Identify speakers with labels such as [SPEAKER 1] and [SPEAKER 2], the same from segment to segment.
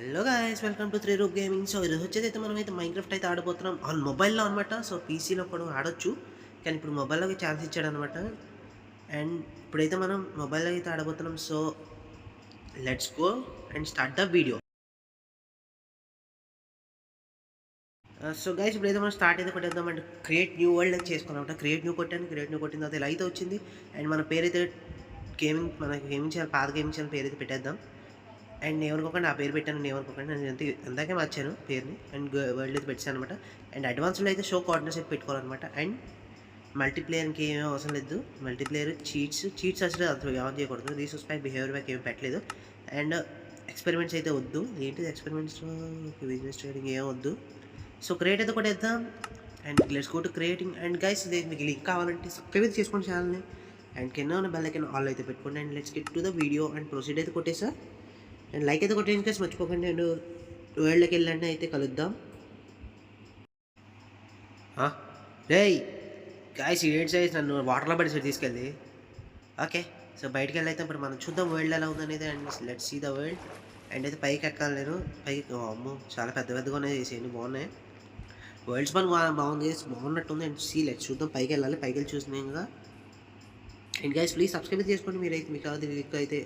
[SPEAKER 1] Hello guys, welcome to three రూప్ gaming. So ఈరోజు వచ్చేదైతే మనం అయితే మైన్క్రాఫ్ట్ అయితే ఆడబోతున్నాం ఆన్ మొబైల్లో అనమాట. సో పీసీలో కూడా ఆడొచ్చు, కానీ ఇప్పుడు మొబైల్లోకి ఛాన్స్ ఇచ్చాడు అనమాట. అండ్ ఇప్పుడైతే మనం మొబైల్లో అయితే ఆడబోతున్నాం. So let's go and start the video. So guys, ఇప్పుడైతే మనం స్టార్ట్ అయితే కొట్టేద్దాం. అండ్ క్రియేట్ న్యూ వరల్డ్ అయితే చేసుకోవాలన్నమాట. క్రియేట్ న్యూ కొట్టిన తర్వాత ఇలా అయితే వచ్చింది. అండ్ మన పేరైతే గేమింగ్ చేయాలి, పాత గేమింగ్ చేయాలి పేరు అయితే పెట్టేద్దాం. అండ్ నేను అనుకోకుండా ఆ పేరు పెట్టాను, నేను అనుకోకుండా నేను అందాకే మార్చాను పేరుని. అండ్ వరల్డ్ అయితే పెట్టాను అనమాట. అండ్ అడ్వాన్స్లో అయితే షో కోఆర్డినేట్స్ అయితే పెట్టుకోవాలన్నమాట. అండ్ మల్టీప్లేయర్కి ఏమీ అవసరం లేదు. మల్టీప్లేయర్ చీట్స్ అసలు అది ఆన్ చేయకూడదు. రీసోర్స్ బిహేవియర్ బ్యాక్ ఏమి పెట్టలేదు. అండ్ ఎక్స్పెరిమెంట్స్ అయితే వద్దు. ఏంటిది ఎక్స్పెరిమెంట్స్లో బిజినెస్ ట్రేడింగ్ ఏం వద్దు. సో క్రియేట్ అయితే కూడా వేద్దాం. And let's go to creating. And guys, ఇది మీకు లింక్ కావాలంటే సబ్స్క్రైబ్ చేసుకోండి ఛానల్ని. అండ్ కింద ఉన్న బెల్ ఐకాన్ ఆల్ అయితే పెట్టుకోండి. And let's get to the video. And proceed అయితే కొట్టేసా. అండ్ లైక్ అయితే కొట్టేసి కేసు మర్చిపోకండి. అండ్ వరల్డ్కి వెళ్ళండి అయితే కలుద్దాం. రేయ్ గాయస్, ఏడ్ సైజ్ నన్ను వాటర్లో పడి తీసుకెళ్ళి. ఓకే, సో బయటికి వెళ్ళి అయితే ఇప్పుడు మనం చూద్దాం వరల్డ్ ఎలా ఉందనేది. And let's see the world. And అయితే పైకి ఎక్కాలి నేను. పైకి అమ్మో, చాలా పెద్దగానే చేసేయండి, బాగున్నాయి. వరల్డ్స్ పని బాగుంది, బాగున్నట్టుంది. అండ్ సీ లెట్స్ చూద్దాం, పైకి వెళ్ళాలి. పైకి వెళ్ళి చూసినాం కదా. అండ్ గైస్, ప్లీజ్ సబ్స్క్రైబ్ చేసుకోండి. మీరైతే మీకు అయితే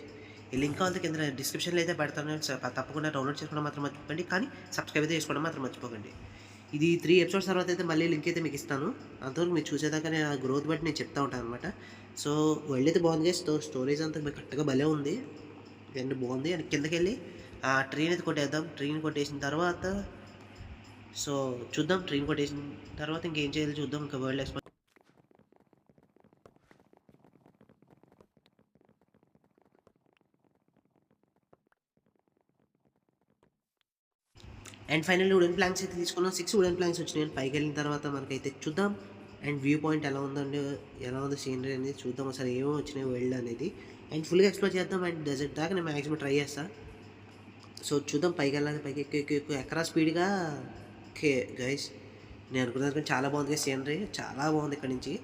[SPEAKER 1] ఈ లింక్ కావాలి కింద డిస్క్రిప్షన్లో అయితే పెడతాను. తప్పకుండా డౌన్లోడ్ చేసుకోవడం మాత్రం మర్చిపోకండి, కానీ సబ్స్క్రైబ్ అయితే చేసుకోవడం మాత్రం మర్చిపోకండి. ఇది 3 ఎపిసోడ్స్ తర్వాత అయితే మళ్ళీ లింక్ అయితే మీకు ఇస్తాను. అంతవరకు మీరు చూసేదాకా నేను ఆ గ్రోత్ బట్టి నేను చెప్తా ఉంటాను అనమాట. సో వరల్డ్ అయితే బాగుంది, స్టోరేజ్ అంతా కరెక్ట్గా భలే ఉంది. అండ్ బాగుంది. అండ్ కిందకి వెళ్ళి ఆ ట్రైన్ అయితే కొట్టేద్దాం. ట్రైన్ కొట్టేసిన తర్వాత సో చూద్దాం. ట్రైన్ కొట్టేసిన తర్వాత ఇంకేం చేయాలి చూద్దాం. ఇంకా world explore. And finally wooden planks అయితే తీసుకున్నాం. 6 వుడెన్ ప్లాంక్స్ వచ్చినాయి. పైకి వెళ్ళిన తర్వాత మనకైతే చూద్దాం. అండ్ వ్యూ పాయింట్ ఎలా ఉందండి, ఎలా ఉంది సీనరీ అనేది చూద్దాం. అసలు ఏమో వచ్చినాయి వరల్డ్ అనేది. అండ్ ఫుల్గా ఎక్స్ప్లోర్ చేద్దాం. అండ్ డెజర్ట్ దాకా నేను మ్యాక్సిమం ట్రై చేస్తాను. సో చూద్దాం. పైకి వెళ్ళాలి. పైకి ఎక్కువ ఎక్కరా స్పీడ్గా. ఓకే గైస్, నేను అనుకున్నాను కానీ చాలా బాగుంది సీనరీ, చాలా బాగుంది ఇక్కడ నుంచి.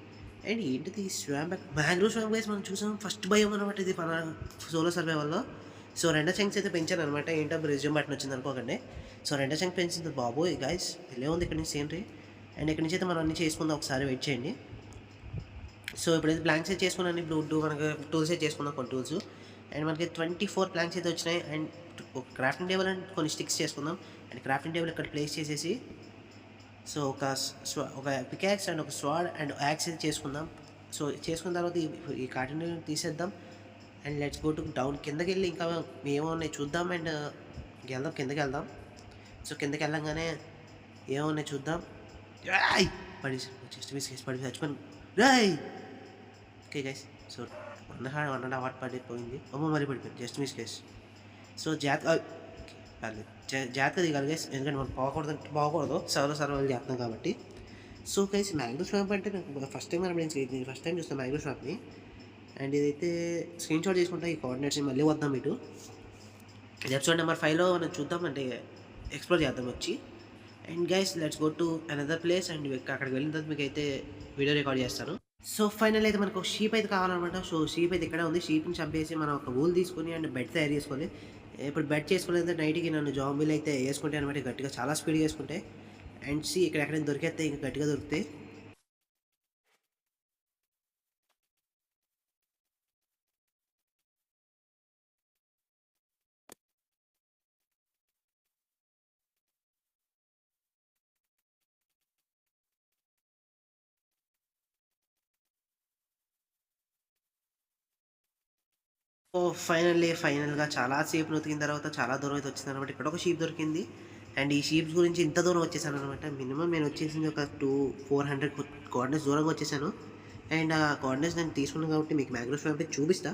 [SPEAKER 1] అండ్ ఏంటిది స్వాంప్, మ్యాంగ్రోవ్ స్వాంప్ గైస్ మనం చూసాం. ఫస్ట్ భయం అనమాట ఇది మన సోలో సర్వైవల్లో. సో రెండో చంక్స్ అయితే పెంచాను అనమాట. ఏంటో రెజ్యూమ్ బటన్ వచ్చింది అనుకోకండి. సో రెండో చంక్ పెంచింది బాబోయ్ గైస్, వెళ్ళే ఉంది ఇక్కడ నుంచి సీనరీ. అండ్ ఇక్కడ నుంచి అయితే మనం అన్నీ చేసుకుందాం. ఒకసారి వెయిట్ చేయండి. సో ఇప్పుడైతే ప్లాంక్స్ అయితే చేసుకున్నాను. ఇప్పుడు మనకి టూల్స్ అయితే చేసుకుందాం, కొన్ని టూల్స్. అండ్ మనకి 24 ప్లాంక్స్ అయితే వచ్చినాయి. అండ్ ఒక క్రాఫ్టింగ్ టేబుల్ అండ్ కొన్ని స్టిక్స్ చేసుకుందాం. అండ్ క్రాఫ్టింగ్ టేబుల్ ఇక్కడ ప్లేస్ చేసేసి సో ఒక పికాక్స్ అండ్ ఒక స్వాడ్ అండ్ యాక్స్ అయితే చేసుకుందాం. సో చేసుకున్న తర్వాత ఈ కార్టన్ తీసేద్దాం. And let's go to down. కిందకి వెళ్ళి ఇంకా ఏమో ఉన్నాయి చూద్దాం. అండ్ వెళ్దాం, కిందకి వెళ్దాం. సో కిందకి వెళ్ళంగానే ఏమో ఉన్నాయి చూద్దాం. రాయ్ పడి జస్ట్ మిస్ కేసు పడి చచ్చిపోయి రాయ్. ఓకే గైస్, సో 1.5 అవార్డ్ పడిపోయింది. అమ్మో మరి పడిపోయింది, జస్ట్ మిస్ కేసు. సో జాగ్రత్త దిగాలి గైస్, ఎందుకంటే మనం పోకూడదు సర్వైవల్ చేస్తున్నాం కాబట్టి. సో గైస్, మ్యాంగ్రో స్వాంప్ అంటే నాకు ఫస్ట్ టైం ఫస్ట్ టైం చూస్తాను మ్యాంగ్రో స్వాంప్ని. అండ్ ఇదైతే స్క్రీన్ షాట్ చేసుకుంటా ఈ కోఆర్డినేట్స్ మళ్ళీ వద్దాం ఇటు. ఇది ఎపిసోడ్ నెంబర్ 5లో మనం చూద్దాం, అంటే ఎక్స్ప్లోర్ చేద్దాం వచ్చి. And guys, let's go to another place. And అక్కడికి వెళ్ళిన తర్వాత మీకు అయితే వీడియో రికార్డ్ చేస్తాను. సో ఫైనల్ అయితే మనకు ఒక షీప్ అయితే కావాలన్నమాట. సో షీప్ అయితే ఇక్కడ ఉంది. షీప్ని చంపేసి మనం ఒక ఊలు తీసుకొని అండ్ బెడ్ తయారు చేసుకోవాలి. ఇప్పుడు బెడ్ చేసుకునేది నైట్కి నన్ను జాంబీలు అయితే వేసుకుంటాయి అనమాట, గట్టిగా చాలా స్పీడ్గా వేసుకుంటాయి. అండ్ ఇక్కడ ఎక్కడైనా దొరికేస్తే ఇంకా గట్టిగా దొరుకుతాయి. సో ఫైనల్గా చాలాసేపు ఉతికిన తర్వాత చాలా దూరం అయితే వచ్చింది అనమాట. ఇక్కడ ఒక షీప్ దొరికింది. అండ్ ఈ షీప్స్ గురించి ఇంత దూరం వచ్చేసాను అనమాట. మినిమం నేను వచ్చేసింది ఒక 400 కోఆర్డినేట్స్ దూరంగా వచ్చేసాను. అండ్ ఆ కోఆర్డినేట్స్ నేను తీసుకున్నాను కాబట్టి మీకు మ్యాంగ్రో స్వాంప్ చూపిస్తా.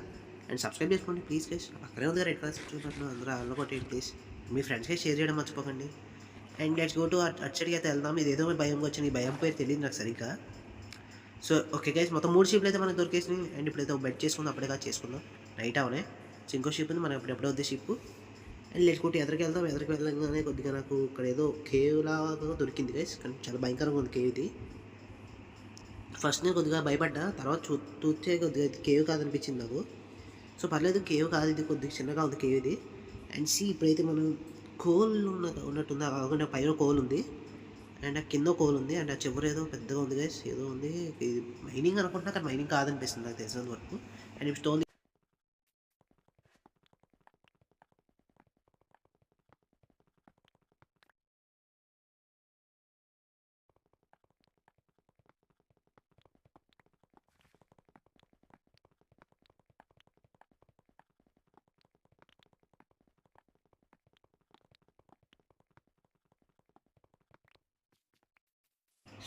[SPEAKER 1] అండ్ సబ్స్క్రైబ్ చేసుకోండి ప్లీజ్ గైస్. అక్కడే ఉంది రెడ్ కలర్ సబ్స్క్రైబ్ బటన్, అందరూ అల్ల కొట్టండి ప్లీజ్. మీ ఫ్రెండ్స్కి షేర్ చేయడం మర్చిపోకండి. అండ్ లెట్స్ గో టు అటు సైడ్కి అయితే వెళ్దాం. ఇది ఏదో భయంగా వచ్చింది, ఈ భయం పేరు తెలియదు నాకు సరిగ్గా. సో ఓకే గైస్, మొత్తం 3 షీప్లు అయితే మనకు దొరికేసినాయి. అండ్ ఇప్పుడైతే ఒక బెడ్ చేసుకుందాం, అప్పుడే చేసుకుందాం. నైట్ అవనే. సో ఇంకో షిప్ ఉంది, మనం ఎప్పుడెప్పుడో వద్దే షిప్. అండ్ లేకపోతే ఎదరికి వెళ్దాం. ఎదరికి వెళ్ళగానే కొద్దిగా నాకు ఇక్కడ ఏదో కేవ్ లాగా దొరికింది గైస్, కానీ చాలా భయంకరంగా ఉంది కేవ్ ఇది. ఫస్ట్ నేను కొద్దిగా భయపడ్డా, తర్వాత చూస్తే కొద్దిగా కేవ్ కాదనిపించింది నాకు. సో పర్లేదు, కేవ్ కాదు ఇది, కొద్దిగా చిన్నగా ఉంది కేవ్ ఇది. అండ్ ఇప్పుడైతే మనం కోల్ ఉన్నట్టుంది. కాకుండా పైన కోల్ ఉంది అండ్ ఆ కింద కోల్ ఉంది అండ్ ఆ చివరి ఏదో పెద్దగా ఉంది గైస్. ఏదో ఉంది, ఇది మైనింగ్ అనుకుంటున్నా కానీ మైనింగ్ కాదనిపిస్తుంది నాకు తెలిసినంత వరకు. అండ్ ఇప్పుడు స్టోన్.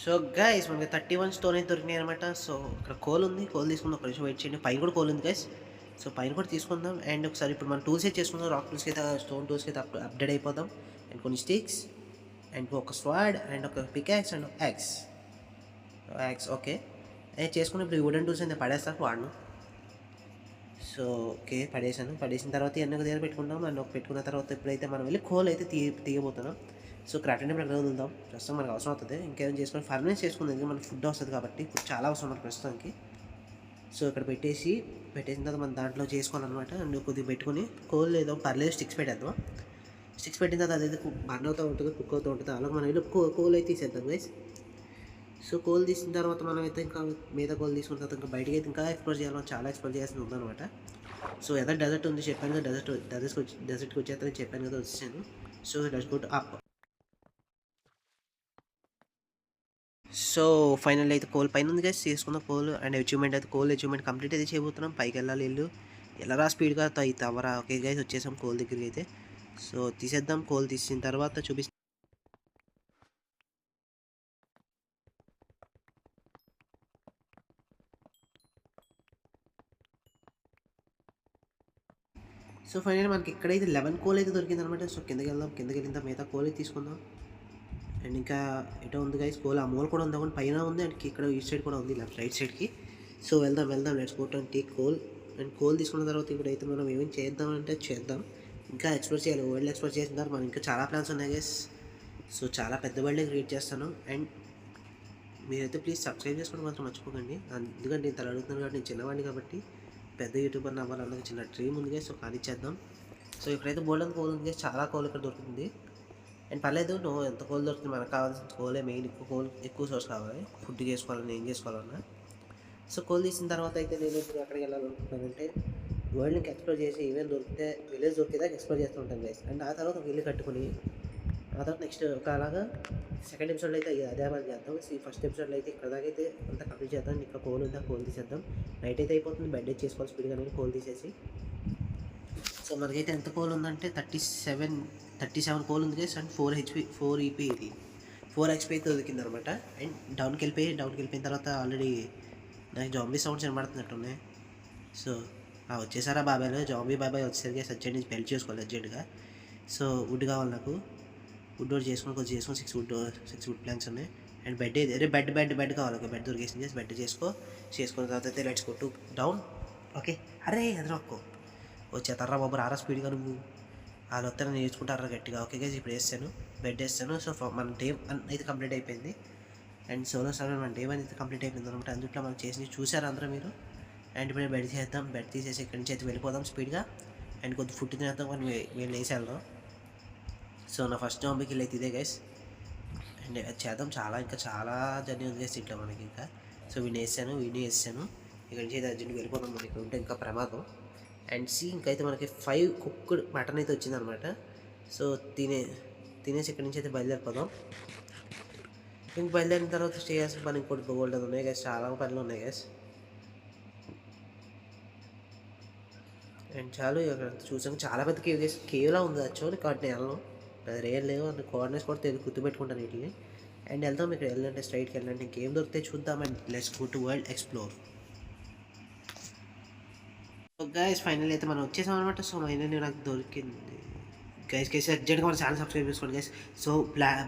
[SPEAKER 1] సో గైస్ మనకి 31 స్టోన్ అయితే దొరికినాయి అనమాట. సో ఇక్కడ కోల్ ఉంది, కోల్ తీసుకుందాం. ఒక నిమిషం వెయిట్ చేయండి. పైన కూడా కోల్ ఉంది గైస్. సో పైన కూడా తీసుకుందాం. అండ్ ఒకసారి ఇప్పుడు మనం టూల్స్ అయితే చేసుకుందాం. రాక్ టూల్స్కి అయితే, స్టోన్ టూల్స్కి అయితే అప్డేట్ అయిపోదాం. అండ్ కొన్ని స్టిక్స్ అండ్ ఒక స్వాడ్ అండ్ ఒక pickaxe and axe. Axe okay చేసుకుని ఇప్పుడు వుడెన్ టూల్స్ అయితే పడేస్తాను వాడను. సో ఓకే పడేసాను. పడేసిన తర్వాత ఎన్నో దగ్గర పెట్టుకుంటాం. అండ్ ఒక పెట్టుకున్న తర్వాత ఇప్పుడైతే మనం వెళ్ళి కోల్ అయితే తీయబోతున్నాం. సో క్రాఫ్టింగ్ టేబుల్ అక్కడ వదులుదాం. ప్రస్తుతం మనకు అవసరం అవుతుంది. ఇంకేమైనా చేసుకొని ఫర్నేస్ చేసుకుంది, మనకి ఫుడ్ వస్తుంది కాబట్టి ఫుడ్ చాలా అవసరం మనకు ప్రస్తుతానికి. సో ఇక్కడ పెట్టేసిన తర్వాత మనం దాంట్లో చేసుకోవాలన్నమాట. అండ్ కొద్దిగా పెట్టుకుని కోల్ ఏదో పర్లేదు స్టిక్స్ పెట్టేద్దాం. స్టిక్స్ పెట్టిన తర్వాత అదైతే బర్న్ అవుతూ ఉంటుంది, కుక్ అవుతూ ఉంటుంది. అలాగే మనం వెళ్ళి కోల్ అయితే తీసేద్దాం గైస్. సో కోల్ తీసిన తర్వాత మనం అయితే ఇంకా మీద కోల్ తీసుకున్న తర్వాత ఇంకా బయటకి అయితే ఇంకా ఎక్స్ప్లోర్ చేయాలి. చాలా ఎక్స్ప్లోర్ చేయాల్సింది ఉందన్నమాట. సో ఏదో డెజర్ట్ ఉంది చెప్పాను కదా, డెజర్ట్కి వచ్చేస్తానని చెప్పాను కదా, వచ్చాను. So let's go to up. So final అయితే కోల్ పైన ఉంది గైస్. తీసుకున్న కోల్ అండ్ అచీవ్మెంట్ అయితే కోల్ అచీవ్మెంట్ కంప్లీట్ అయితే చేయబోతున్నాం. పైకి వెళ్ళాలి ఇల్లు ఎలా స్పీడ్గా తవరా. ఓకే గైస్ వచ్చేసాం కోల్ దగ్గరికి అయితే. సో తీసేద్దాం. కోల్ తీసిన తర్వాత చూపిస్తాం. సో ఫైనల్ మనకి ఇక్కడైతే 11 కోల్ అయితే దొరికింది అనమాట. సో కిందకి వెళ్ళిన మిగతా కోల్ అయితే తీసుకుందాం. అండ్ ఇంకా ఎటో ఉంది గైస్ కోల్. ఆ మూల కూడా ఉంది, అక్కడ పైన ఉంది అండ్ ఇక్కడ ఈ సైడ్ కూడా ఉంది, రైట్ సైడ్కి. సో వెళ్దాం let's go to take coal. And coal తీసుకున్న తర్వాత ఇప్పుడైతే మనం ఏమేమి చేద్దామంటే చేద్దాం. ఇంకా ఎక్స్ప్లోర్ చేయాలి. వరల్డ్ ఎక్స్ప్లోర్ చేసిన తర్వాత మనం ఇంకా చాలా ప్లాన్స్ ఉన్నాయి గైస్. సో చాలా పెద్ద వరల్డ్ క్రియేట్ చేస్తాను. అండ్ మీరైతే ప్లీజ్ సబ్స్క్రైబ్ చేసుకోవడం మాత్రం మర్చిపోకండి. ఎందుకంటే నేను అడుగుతున్నాను కాబట్టి, నేను చిన్నవాడిని కాబట్టి పెద్ద యూట్యూబర్ అవ్వాలన్నది చిన్న డ్రీమ్ ఉంది గైస్. సో కానిచ్చేద్దాం. సో ఇక్కడైతే బోల్డెన్ కోల్ ఉంది గైస్. చాలా కోల్ ఇక్కడ దొరుకుతుంది. అండ్ పర్లేదు, నువ్వు ఎంత కోల్ దొరుకుతుంది, మనకు కావాల్సిన కోలే మెయిన్. ఎక్కువ సోర్స్ కావాలి ఫుడ్ చేసుకోవాలన్నా, ఏం చేసుకోవాలన్నా. సో కోల్ తీసిన తర్వాత అయితే నేను ఇప్పుడు ఎక్కడికి వెళ్ళాలనుకుంటున్నానంటే, వరల్డ్కి ఎక్స్ప్లోర్ చేసి ఈవెంట్ దొరికితే విలేజ్ దొరికితే ఎక్స్ప్లోర్ చేస్తూ ఉంటాను గైస్. అండ్ ఆ తర్వాత ఒక ఇల్లు కట్టుకుని ఆ తర్వాత నెక్స్ట్ ఒక అలాగా సెకండ్ ఎపిసోడ్లో అయితే అదే పని చేద్దాం. ఫస్ట్ ఎపిసోడ్లో అయితే ఇక్కడ దాకా అయితే అంతా కంప్లీట్ చేద్దాం. ఇంకా కోల్ ఉందా, కోల్ తీసేద్దాం. నైట్ అయితే అయిపోతుంది, బెడ్ అయితే చేసుకోవాలి స్పీడ్గా నేను కోల్ తీసేసి. సో మనకైతే ఎంత కోల్ ఉందంటే 37 కోల్ ఉంది గైస్. అండ్ 4 EP ఇది 4 HP అయితే దొరికింది అనమాట. అండ్ డౌన్కి వెళ్ళిపోయిన తర్వాత ఆల్రెడీ నాకు జాంబీ సౌండ్స్ వినబడుతున్నట్టున్నాయి. సో వచ్చేసారా బాబాయ్లో జాంబీ బాబాయ్ వచ్చేసరికి అర్జెంట్ నుంచి బెల్ట్ చేసుకోవాలి అర్జెంట్గా. సో వుడ్ కావాలి నాకు. వుడ్ డోర్ చేసుకొని 6 వుడ్ ప్లాంక్స్ ఉన్నాయి. అండ్ బెడ్ కావాలి. ఒక బెడ్ దొరికేసింది. బెడ్ చేసుకున్న తర్వాత అయితే let's go to down. Okay అరే ఎదురొక్కో వచ్చేతారా బాబు, రారా స్పీడ్గా నువ్వు. వాళ్ళు వస్తారని నేర్చుకుంటారా గట్టిగా. ఓకే గైస్ ఇప్పుడు బెడ్ వేస్తాను. సో మన డే 1 అయితే కంప్లీట్ అయిపోయింది. అండ్ సోలో సర్వర్ మన డే 1 అయితే కంప్లీట్ అయిపోయింది అనమాట. అందుట్లో మనం చేసి చూసారు అందరూ మీరు. అండ్ ఇప్పుడు బెడ్ చేద్దాం. బెడ్ తీసేసి ఇక్కడి నుంచి అయితే వెళ్ళిపోదాం స్పీడ్గా. అండ్ కొద్ది ఫుడ్ తినేద్దాం కానీ వీళ్ళు వేసి వెళ్దాం. సో నా ఫస్ట్ జాంబీ కిల్ అయితే ఇదే గైస్. అండ్ చేద్దాం. ఇంకా చాలా జర్నీ ఉంది గైస్ ఇంట్లో మనకి ఇంకా. సో వీడిని వేసాను. ఇక్కడి నుంచి అయితే అర్జెంట్గా వెళ్ళిపోదాం. మనకి ఉంటే ఇంకా ప్రమాదం. అండ్ ఇంకైతే మనకి 5 కుక్డ్ మటన్ అయితే వచ్చిందనమాట. సో తినేసి ఇక్కడి నుంచి అయితే బయలుదేరిపోదాం. బయలుదేరిన తర్వాత స్టే చేసిన పని ఇంకోటి గోల్డెన్ ఉన్నాయి గైస్. చాలా పనులు ఉన్నాయి గైస్. అండ్ చాలు చూసాక చాలా పెద్ద కేవ్లా ఉంది. యాక్చువల్లీ కాబట్టి నేను అది రేర్ లేవు అంటే కోఆర్డినేట్స్ కూడా గుర్తుపెట్టుకుంటాను వీటిని. అండ్ వెళ్దాం. ఇక్కడ వెళ్ళాలంటే స్ట్రైట్కి వెళ్ళాలంటే ఇంకేం దొరికితే చూద్దాం. And let's go to world explore. Guys final అయితే మనం వచ్చేసాం అనమాట. సో ఫైనల్ నాకు దొరికింది గైస్ అర్జెంట్గా మన ఛానల్ సబ్స్క్రైబ్ చేసుకోండి గైస్. సో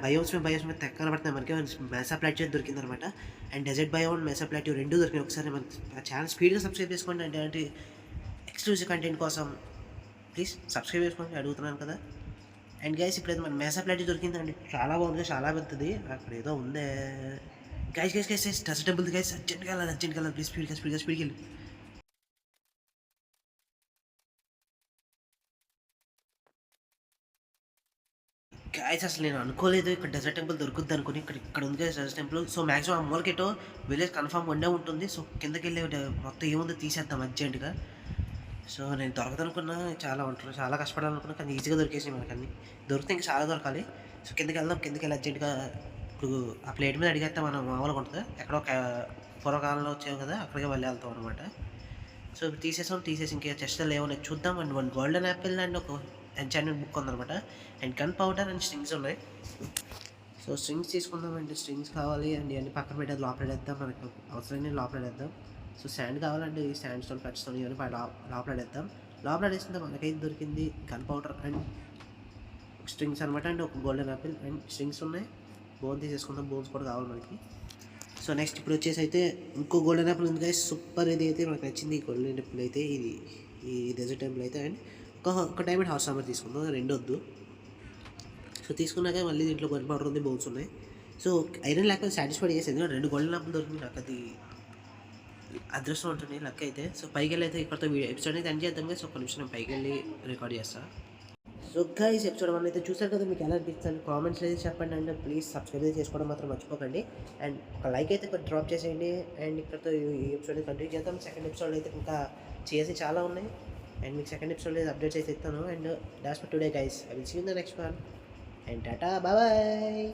[SPEAKER 1] బయోమ్స్ మీద తెక్కన పడుతున్నాయి మనకి. మెసా ప్లాట్యూ దొరికింది అనమాట. And desert bio and mesa plateau 2 దొరికినాయి. ఒకసారి మన ఛానల్ స్పీడ్గా సబ్స్క్రైబ్ చేసుకోండి. అంటే ఎక్స్క్లూజివ్ కంటెంట్ కోసం ప్లీజ్ సబ్స్క్రైబ్ చేసుకోండి, అడుగుతున్నాను కదా. అండ్ గైస్ ఇప్పుడైతే మన మెసా ప్లాట్యూ దొరికిందండి. చాలా బాగుంది, చాలా పెద్దది. అక్కడ ఏదో ఉందే గైస్. Dessert temple guys. అర్జెంట్గా వెళ్ళాలి ప్లీజ్. స్పీడ్కి వెళ్ళి గాయ్స్ అసలు నేను అనుకోలేదు ఇక్కడ డెజర్ట్ టెంపుల్ దొరుకుద్ది అనుకుని. ఇక్కడ ఉంది డెజర్ట్ టెంపుల్. సో మాక్సిమం ఆ మూలకెటో విలేజ్ కన్ఫర్మ్ ఉండే ఉంటుంది. సో కిందకి వెళ్ళి మొత్తం ఏముందో తీసేద్దాం అర్జెంట్గా. సో నేను దొరకదనుకున్నా, చాలా కష్టపడాలనుకున్నా, కానీ ఈజీగా దొరికేసినాయి మనకన్నీ. దొరికితే ఇంకా చాలా దొరకాలి. సో కిందకి వెళ్దాం. కిందకి వెళ్ళి అర్జెంట్గా ఇప్పుడు ఆ ప్లేట్ మీద అడిగేస్తే మనం మామూలుగా ఉంటుంది. ఎక్కడో పూర్వకాలంలో వచ్చావు కదా, అక్కడికే వెళ్ళి వెళ్తాం అనమాట. సో ఇప్పుడు తీసేసి ఇంకా చెస్ట్లో ఏమన్నా చూద్దాం. అండ్ 1 గోల్డెన్ యాపిల్ అండ్ ఒక ఎన్చాంట్మెంట్ బుక్ ఉందన్నమాట. And gun powder and strings ఉన్నాయి. సో స్ట్రింగ్స్ తీసుకుందాం. అండ్ స్ట్రింగ్స్ కావాలి అండ్ ఇవన్నీ పక్కన పెట్టేది లోపలేద్దాం. మనకు అవసరమైన లోపలేద్దాం. సో శాండ్ కావాలంటే ఈ శాండ్ స్టోన్ కట్ స్టోన్ ఇవన్నీ లోపలేద్దాం. లోపలేస్తే మనకైతే దొరికింది గన్ పౌడర్ అండ్ స్ట్రింగ్స్ అనమాట. అండ్ ఒక గోల్డెన్ యాపిల్ అండ్ స్ట్రింగ్స్ ఉన్నాయి. బోన్ తీసేసుకుందాం. బోన్స్ కూడా కావాలి మనకి. సో నెక్స్ట్ ఇప్పుడు వచ్చేసి అయితే ఇంకో గోల్డెన్ యాపిల్ ఉంది గైస్. సూపర్. ఇది అయితే మనకు నచ్చింది. ఈ గోల్డెన్ యాపిల్ అయితే ఈ డెజర్ట్ టెంపుల్ అయితే. అండ్ ఒక డైమండ్ హార్స్ హామర్ తీసుకుందాం. 2 వద్దు. సో తీసుకున్నాక మళ్ళీ దీంట్లో గన్ పౌడర్ ఉంది, బోన్స్ ఉన్నాయి. సో ఐరన్ లేకపోతే సాటిస్ఫైడ్ చేసేది. ఎందుకంటే 2 గోల్డెన్ యాపిల్ దొరికింది. నాకు అది అదృష్టం ఉంటుంది, లక్ అయితే. సో పైకి వెళ్ళి అయితే ఇక్కడితో ఎపిసోడ్ అయితే ఎండ్ చేద్దాం. సో ఒక నిమిషం నేను పైకి వెళ్ళి రికార్డ్ చేస్తాను. సో గైస్ ఎపిసోడ్ 1 అయితే చూసారు కదా. మీకు ఎలా అనిపిస్తుంది కామెంట్స్ అయితే చెప్పండి. అండ్ ప్లీజ్ సబ్స్క్రైబ్ అయితే చేసుకోవడం మాత్రం మర్చిపోకండి. అండ్ ఒక లైక్ అయితే డ్రాప్ చేసేయండి. అండ్ ఇక్కడతో ఈ ఎపిసోడ్ కంటిన్యూ చేద్దాం. సెకండ్ ఎపిసోడ్ అయితే ఇంకా చేసి చాలా ఉన్నాయి. అండ్ మీకు సెకండ్ ఎపిసోడ్ అయితే అప్డేట్స్ అయితే ఇస్తాను. And that's for today guys. I will see you in the next one. And tata, bye bye.